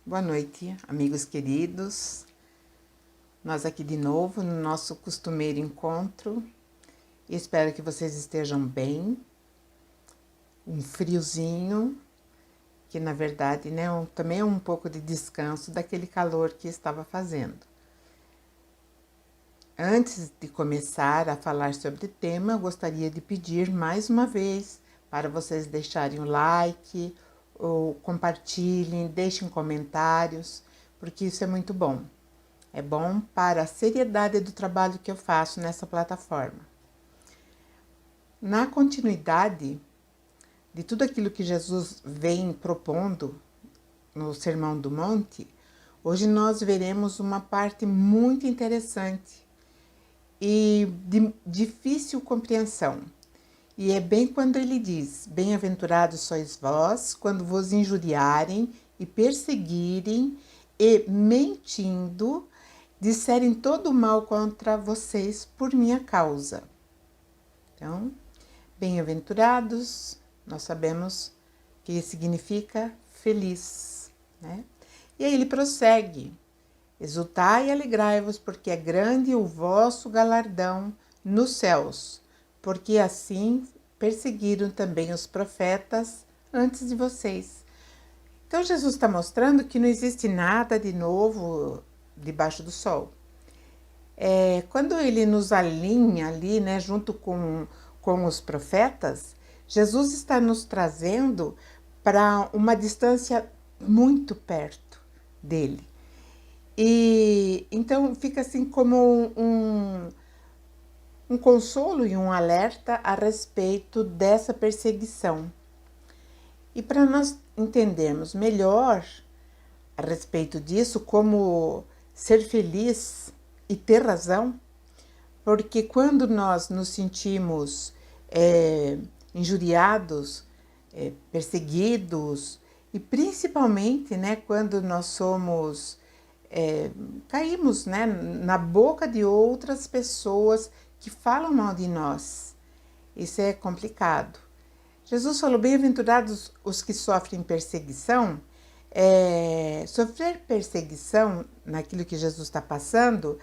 Boa noite, amigos queridos. Nós aqui de novo no nosso costumeiro encontro. Espero que vocês estejam bem. Um friozinho, que na verdade, né, também é um pouco de descanso daquele calor que estava fazendo. Antes de começar a falar sobre o tema, eu gostaria de pedir mais uma vez para vocês deixarem o like, ou compartilhem, deixem comentários, porque isso é muito bom. É bom para a seriedade do trabalho que eu faço nessa plataforma. Na continuidade de tudo aquilo que Jesus vem propondo no Sermão do Monte, hoje nós veremos uma parte muito interessante e de difícil compreensão. E é bem quando ele diz: bem-aventurados sois vós, quando vos injuriarem e perseguirem e, mentindo, disserem todo o mal contra vocês por minha causa. Então, bem-aventurados, nós sabemos que significa feliz, né? E aí ele prossegue: exultai e alegrai-vos, porque é grande o vosso galardão nos céus, porque assim perseguiram também os profetas antes de vocês. Então Jesus está mostrando que não existe nada de novo debaixo do sol. Quando ele nos alinha ali, né, junto com os profetas, Jesus está nos trazendo para uma distância muito perto dele. E então fica assim como um consolo e um alerta a respeito dessa perseguição. E para nós entendermos melhor a respeito disso, como ser feliz e ter razão, porque quando nós nos sentimos injuriados, perseguidos, e principalmente, né, quando nós somos caímos, né, na boca de outras pessoas que falam mal de nós. Isso é complicado. Jesus falou: bem-aventurados os que sofrem perseguição. Sofrer perseguição naquilo que Jesus está passando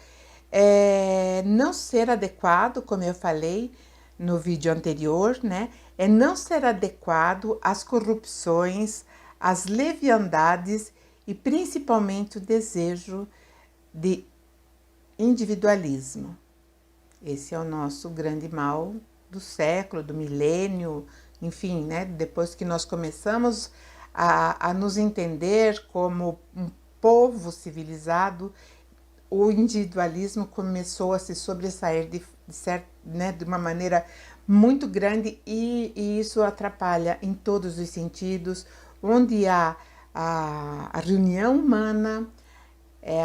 é não ser adequado, como eu falei no vídeo anterior, né? É não ser adequado às corrupções, às leviandades e principalmente o desejo de individualismo. Esse é o nosso grande mal do século, do milênio, enfim, né? Depois que nós começamos a nos entender como um povo civilizado, o individualismo começou a se sobressair de uma maneira muito grande e isso atrapalha em todos os sentidos. Onde há a reunião humana,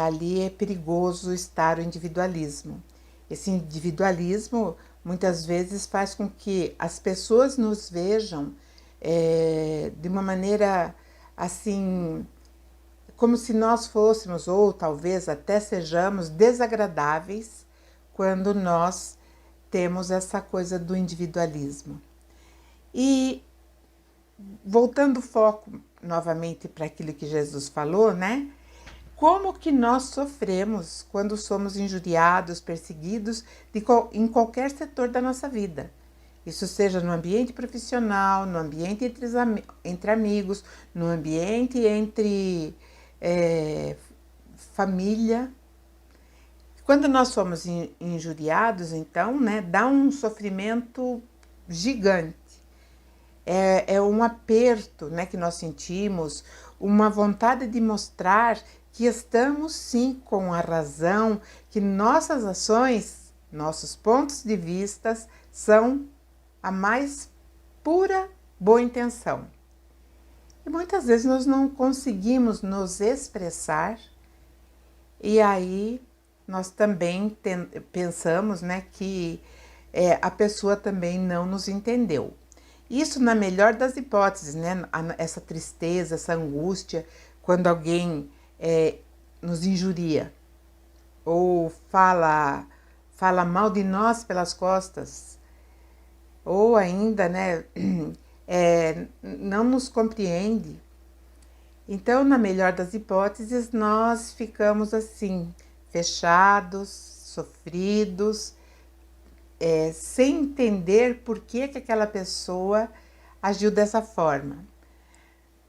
ali é perigoso estar o individualismo. Esse individualismo muitas vezes faz com que as pessoas nos vejam de uma maneira assim, como se nós fôssemos, ou talvez até sejamos, desagradáveis quando nós temos essa coisa do individualismo. E voltando o foco novamente para aquilo que Jesus falou, né? Como que nós sofremos quando somos injuriados, perseguidos em qualquer setor da nossa vida. Isso seja no ambiente profissional, no ambiente entre amigos, no ambiente entre família. Quando nós somos injuriados, então, né, dá um sofrimento gigante. É um aperto, né, que nós sentimos, uma vontade de mostrar que estamos sim com a razão, que nossas ações, nossos pontos de vista são a mais pura boa intenção. E muitas vezes nós não conseguimos nos expressar e aí nós também pensamos, né, que a pessoa também não nos entendeu. Isso na melhor das hipóteses, né? Essa tristeza, essa angústia, quando alguém nos injuria ou fala mal de nós pelas costas, ou ainda, né, não nos compreende. Então, na melhor das hipóteses, nós ficamos assim, fechados, sofridos, sem entender por que aquela pessoa agiu dessa forma.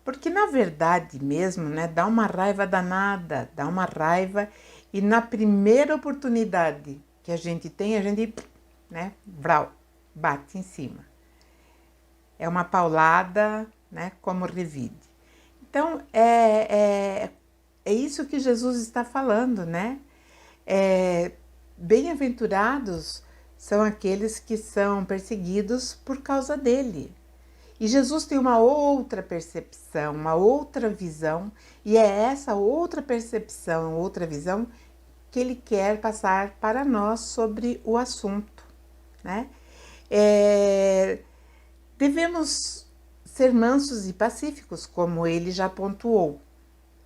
Porque na verdade mesmo, né, dá uma raiva danada, dá uma raiva, e na primeira oportunidade que a gente tem, a gente, né, vrau, bate em cima. É uma paulada, né, como revide. Então, é isso que Jesus está falando, né? Bem-aventurados são aqueles que são perseguidos por causa dele. E Jesus tem uma outra percepção, uma outra visão, e é essa outra percepção, outra visão que ele quer passar para nós sobre o assunto, né? Devemos ser mansos e pacíficos, como ele já pontuou.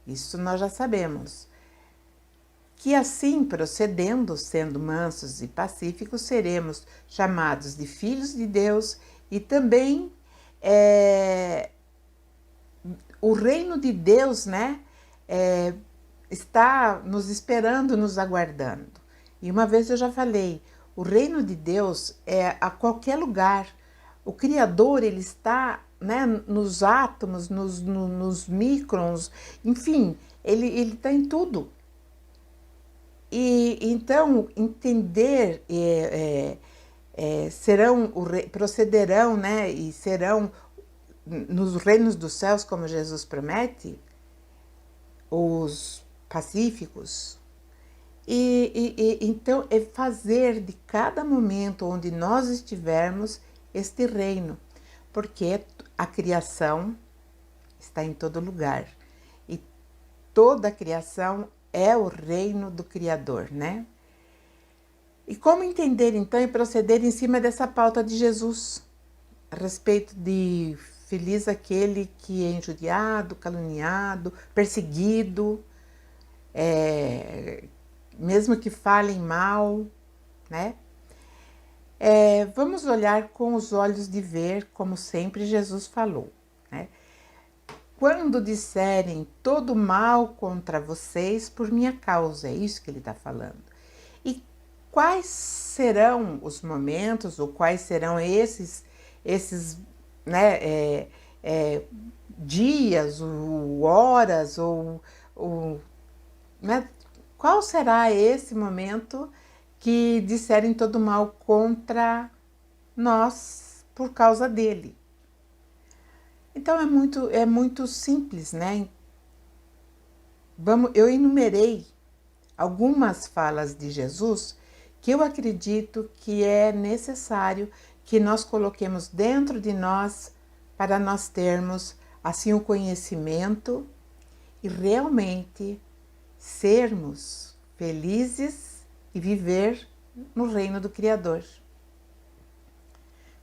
Isso nós já sabemos. Que assim, procedendo, sendo mansos e pacíficos, seremos chamados de filhos de Deus e também o reino de Deus, né, está nos esperando, nos aguardando. E uma vez eu já falei, o reino de Deus é a qualquer lugar. O Criador, ele está, né, nos átomos, nos microns, enfim, ele está em tudo. E então entender procederão, né, e serão nos reinos dos céus, como Jesus promete, os pacíficos. Então é fazer de cada momento onde nós estivermos este reino, porque a criação está em todo lugar e toda a criação é o reino do Criador, né? E como entender então e proceder em cima dessa pauta de Jesus a respeito de feliz aquele que é injuriado, caluniado, perseguido, mesmo que falem mal, né? Vamos olhar com os olhos de ver, como sempre Jesus falou, né? Quando disserem todo mal contra vocês por minha causa, é isso que ele está falando. E quais serão os momentos, ou quais serão esses né, dias, ou horas, ou né, qual será esse momento que disserem todo mal contra nós por causa dele? Então é muito simples, né? Eu enumerei algumas falas de Jesus que eu acredito que é necessário que nós coloquemos dentro de nós para nós termos assim o conhecimento e realmente sermos felizes e viver no reino do Criador.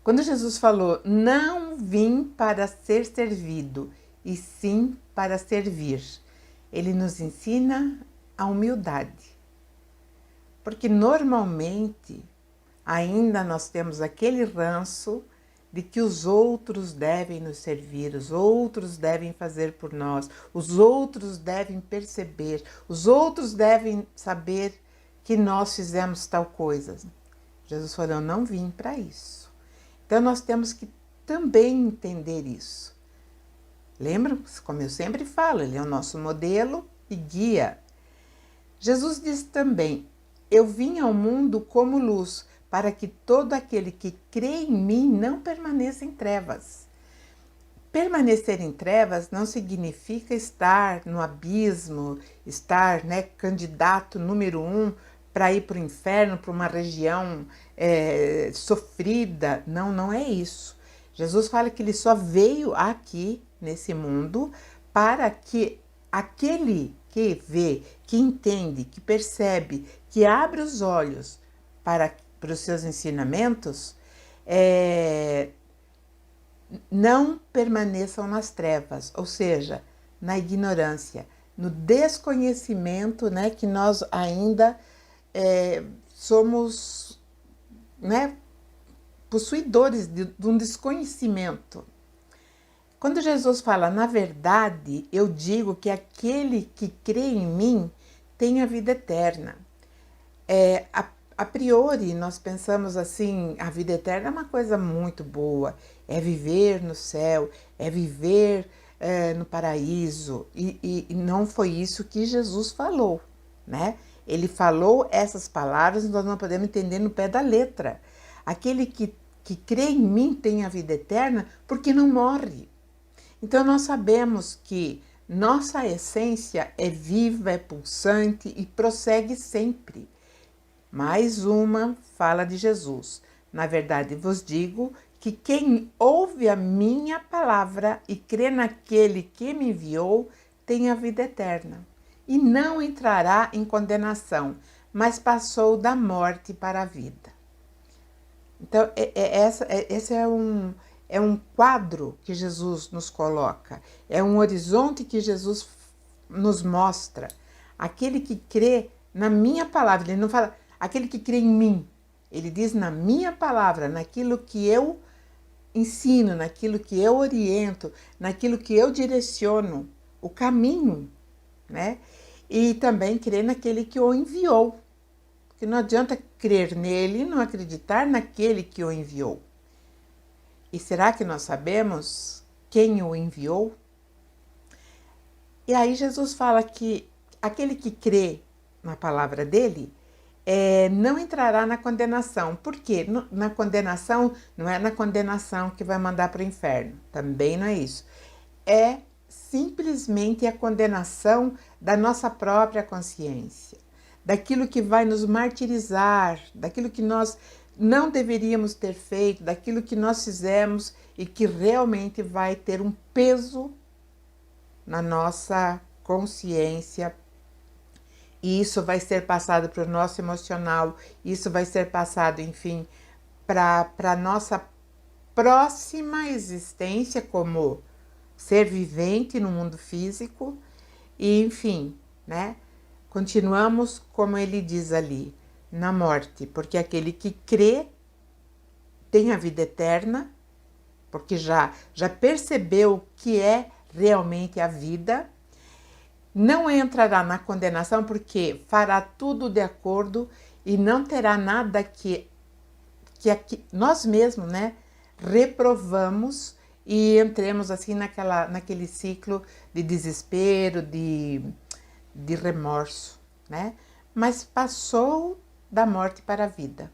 Quando Jesus falou, não vim para ser servido, e sim para servir, ele nos ensina a humildade. Porque normalmente ainda nós temos aquele ranço de que os outros devem nos servir, os outros devem fazer por nós, os outros devem perceber, os outros devem saber que nós fizemos tal coisa. Jesus falou, eu não vim para isso. Então nós temos que também entender isso. Lembra? Como eu sempre falo, ele é o nosso modelo e guia. Jesus disse também, eu vim ao mundo como luz, para que todo aquele que crê em mim não permaneça em trevas. Permanecer em trevas não significa estar no abismo, estar, né, candidato número 1 para ir para o inferno, para uma região sofrida. Não, não é isso. Jesus fala que ele só veio aqui, nesse mundo, para que aquele que vê, que entende, que percebe, que abre os olhos para os seus ensinamentos, não permaneçam nas trevas, ou seja, na ignorância, no desconhecimento, né, que nós ainda somos, né, possuidores de um desconhecimento. Quando Jesus fala, na verdade, eu digo que aquele que crê em mim tem a vida eterna. A priori, nós pensamos assim, a vida eterna é uma coisa muito boa, é viver no céu, é viver no paraíso, e não foi isso que Jesus falou, né? Ele falou essas palavras, nós não podemos entender no pé da letra. Aquele que crê em mim tem a vida eterna porque não morre. Então nós sabemos que nossa essência é viva, é pulsante e prossegue sempre. Mais uma fala de Jesus. Na verdade vos digo que quem ouve a minha palavra e crê naquele que me enviou tem a vida eterna e não entrará em condenação, mas passou da morte para a vida. Então, esse é um quadro que Jesus nos coloca, é um horizonte que Jesus nos mostra. Aquele que crê na minha palavra, ele não fala aquele que crê em mim, ele diz na minha palavra, naquilo que eu ensino, naquilo que eu oriento, naquilo que eu direciono, o caminho, né? E também crê naquele que o enviou. Porque não adianta crer nele e não acreditar naquele que o enviou. E será que nós sabemos quem o enviou? E aí Jesus fala que aquele que crê na palavra dele não entrará na condenação. Por quê? Na condenação, não é na condenação que vai mandar para o inferno. Também não é isso. É simplesmente a condenação da nossa própria consciência, daquilo que vai nos martirizar, daquilo que nós não deveríamos ter feito, daquilo que nós fizemos e que realmente vai ter um peso na nossa consciência. E isso vai ser passado para o nosso emocional, isso vai ser passado, enfim, para a nossa próxima existência como ser vivente no mundo físico. E, enfim, né? Continuamos, como ele diz ali, na morte, porque aquele que crê tem a vida eterna, porque já percebeu o que é realmente a vida, não entrará na condenação, porque fará tudo de acordo e não terá nada que nós mesmos, né, reprovamos e entremos assim naquele ciclo de desespero, de remorso, né? Mas passou da morte para a vida.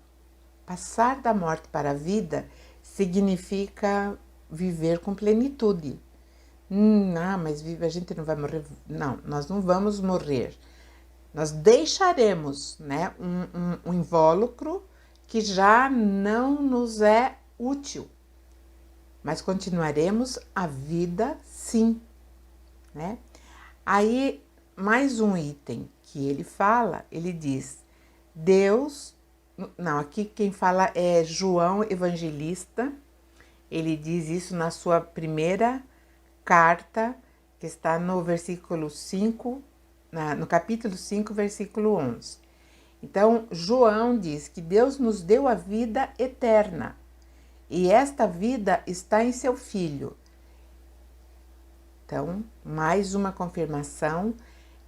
Passar da morte para a vida significa viver com plenitude. Mas a gente não vai morrer. Não, nós não vamos morrer. Nós deixaremos, né, um invólucro que já não nos é útil, mas continuaremos a vida sim, né? Aí, mais um item que ele fala, ele diz, Deus, não, aqui quem fala é João Evangelista, ele diz isso na sua primeira carta, que está no versículo 5, no capítulo 5, versículo 11. Então, João diz que Deus nos deu a vida eterna, e esta vida está em seu Filho. Então, mais uma confirmação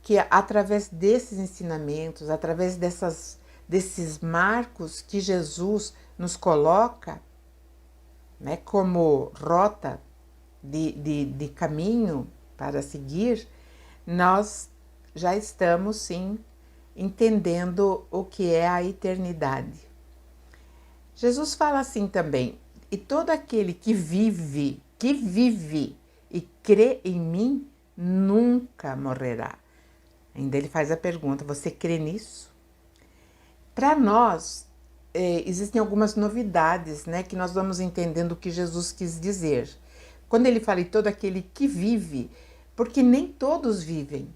que através desses ensinamentos, através desses marcos que Jesus nos coloca, né, como rota de caminho para seguir, nós já estamos sim entendendo o que é a eternidade. Jesus fala assim também, e todo aquele que vive e crê em mim, nunca morrerá. Ainda ele faz a pergunta, você crê nisso? Para nós, existem algumas novidades, né, que nós vamos entendendo o que Jesus quis dizer. Quando ele fala em todo aquele que vive, porque nem todos vivem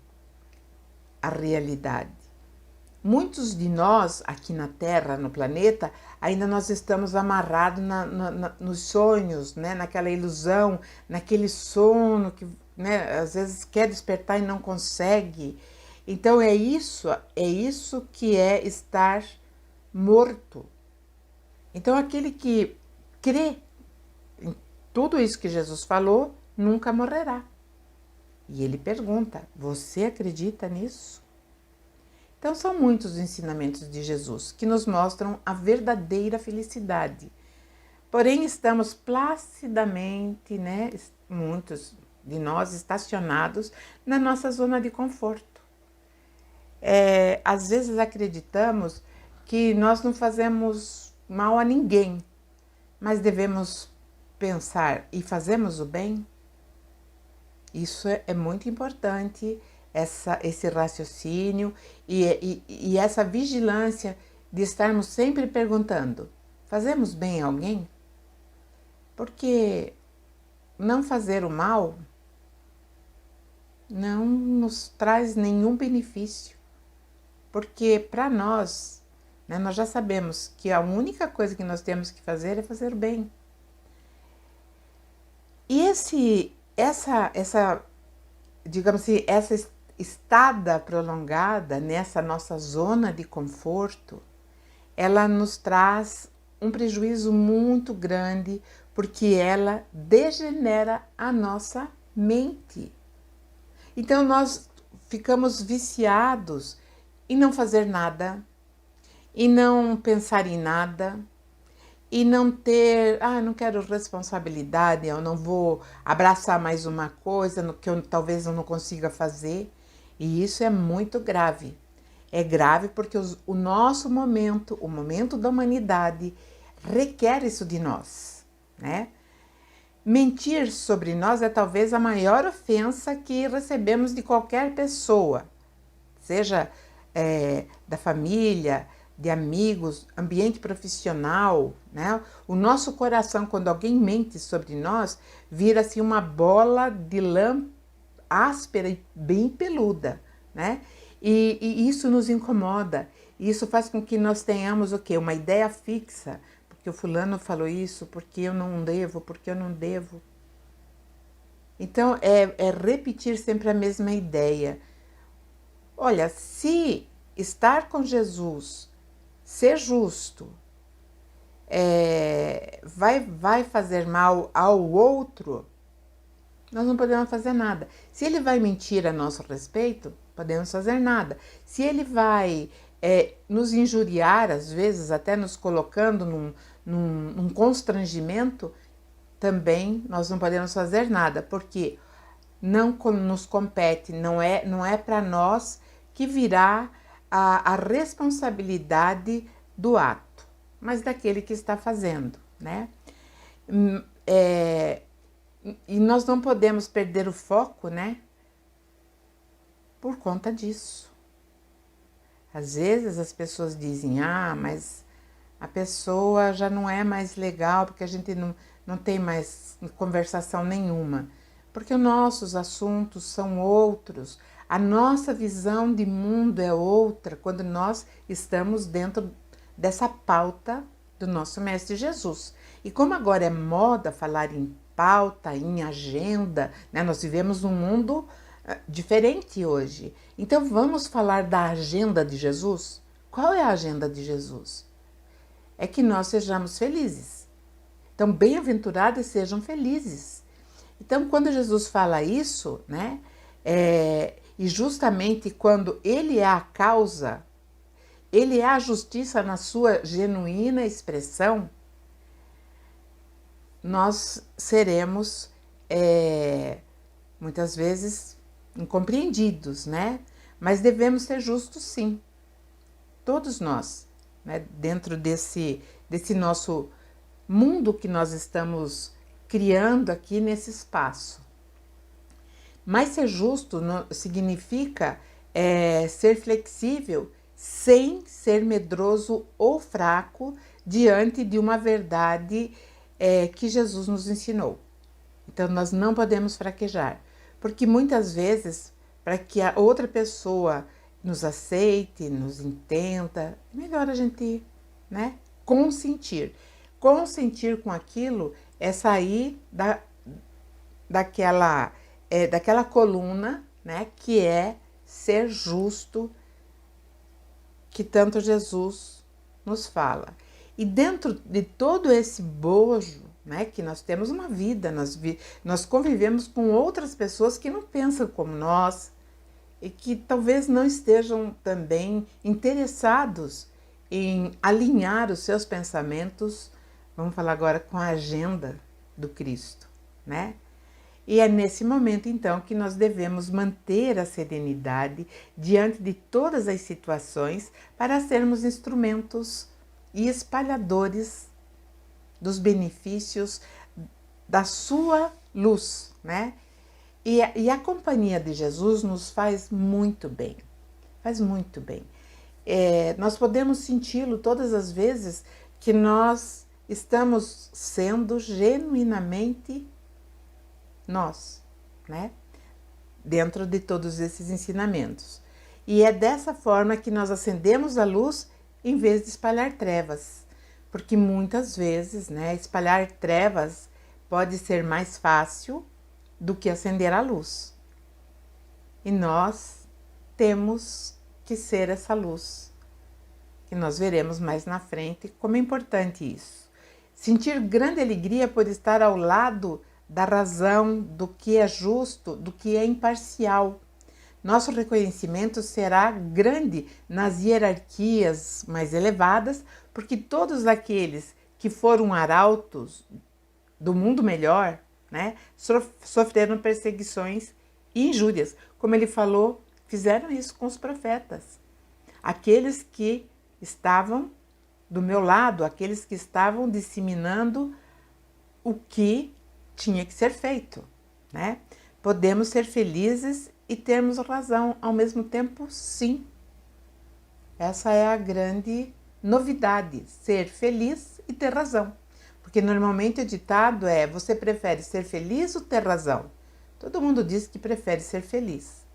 a realidade. Muitos de nós, aqui na Terra, no planeta, ainda nós estamos amarrados nos sonhos, né? Naquela ilusão, naquele sono que, né, às vezes quer despertar e não consegue. Então é isso que é estar morto. Então aquele que crê em tudo isso que Jesus falou, nunca morrerá. E ele pergunta: você acredita nisso? Então são muitos os ensinamentos de Jesus que nos mostram a verdadeira felicidade. Porém, estamos placidamente, né, muitos de nós estacionados na nossa zona de conforto. Às vezes acreditamos que nós não fazemos mal a ninguém, mas devemos pensar: e fazemos o bem? Isso é muito importante, esse raciocínio e essa vigilância de estarmos sempre perguntando: fazemos bem a alguém? Porque não fazer o mal não nos traz nenhum benefício. Porque para nós, né, nós já sabemos que a única coisa que nós temos que fazer é fazer o bem. E digamos assim, essa estada prolongada nessa nossa zona de conforto, ela nos traz um prejuízo muito grande, porque ela degenera a nossa mente. Então nós ficamos viciados em não fazer nada, em não pensar em nada, e não ter, não quero responsabilidade, eu não vou abraçar mais uma coisa que talvez eu não consiga fazer. E isso é muito grave. É grave porque o nosso momento, o momento da humanidade, requer isso de nós, né? Mentir sobre nós é talvez a maior ofensa que recebemos de qualquer pessoa, seja da família, de amigos, ambiente profissional, né? O nosso coração, quando alguém mente sobre nós, vira assim uma bola de lã áspera e bem peluda, né? E isso nos incomoda. Isso faz com que nós tenhamos o quê? Uma ideia fixa. Porque o fulano falou isso, porque eu não devo, porque eu não devo. Então, é repetir sempre a mesma ideia. Olha, se estar com Jesus, ser justo, vai fazer mal ao outro, nós não podemos fazer nada. Se ele vai mentir a nosso respeito, podemos fazer nada. Se ele vai nos injuriar, às vezes até nos colocando num constrangimento, também nós não podemos fazer nada, porque não nos compete, não é para nós que virá a responsabilidade do ato, mas daquele que está fazendo, né? E nós não podemos perder o foco, né? Por conta disso. Às vezes as pessoas dizem: mas a pessoa já não é mais legal porque a gente não tem mais conversação nenhuma. Porque os nossos assuntos são outros, a nossa visão de mundo é outra quando nós estamos dentro dessa pauta do nosso Mestre Jesus. E como agora é moda falar em pauta, em agenda, né? Nós vivemos num mundo diferente hoje. Então vamos falar da agenda de Jesus? Qual é a agenda de Jesus? É que nós sejamos felizes. Então, bem-aventurados sejam felizes. Então, quando Jesus fala isso, né, e justamente quando ele é a causa, ele é a justiça na sua genuína expressão, nós seremos muitas vezes incompreendidos, né? Mas devemos ser justos, sim, todos nós, né? Dentro desse nosso mundo que nós estamos criando aqui nesse espaço. Mas ser justo significa ser flexível sem ser medroso ou fraco diante de uma verdade que Jesus nos ensinou. Então nós não podemos fraquejar, porque muitas vezes, para que a outra pessoa nos aceite, nos entenda, é melhor a gente, né, consentir. Consentir com aquilo é sair daquela coluna, né, que é ser justo, que tanto Jesus nos fala. E dentro de todo esse bojo, né? Que nós temos uma vida, nós convivemos com outras pessoas que não pensam como nós e que talvez não estejam também interessados em alinhar os seus pensamentos, vamos falar agora, com a agenda do Cristo, né? E é nesse momento, então, que nós devemos manter a serenidade diante de todas as situações para sermos instrumentos e espalhadores dos benefícios da sua luz, né? E a companhia de Jesus nos faz muito bem, faz muito bem. Nós podemos senti-lo todas as vezes que nós estamos sendo genuinamente nós, né? Dentro de todos esses ensinamentos. E é dessa forma que nós acendemos a luz em vez de espalhar trevas. Porque muitas vezes, né, espalhar trevas pode ser mais fácil do que acender a luz. E nós temos que ser essa luz, que nós veremos mais na frente como é importante isso. Sentir grande alegria por estar ao lado da razão, do que é justo, do que é imparcial. Nosso reconhecimento será grande nas hierarquias mais elevadas, porque todos aqueles que foram arautos do mundo melhor, né, sofreram perseguições e injúrias. Como ele falou, fizeram isso com os profetas. Aqueles que estavam do meu lado, aqueles que estavam disseminando o que tinha que ser feito, né? Podemos ser felizes e termos razão ao mesmo tempo, sim. Essa é a grande novidade, ser feliz e ter razão. Porque normalmente o ditado é, você prefere ser feliz ou ter razão? Todo mundo diz que prefere ser feliz.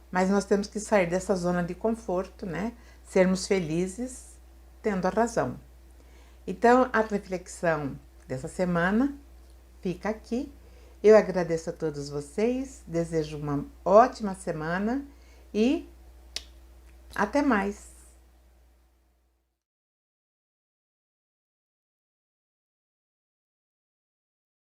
Mas nós temos que sair dessa zona de conforto, né? Sermos felizes tendo a razão. Então, a reflexão dessa semana fica aqui. Eu agradeço a todos vocês, desejo uma ótima semana e até mais.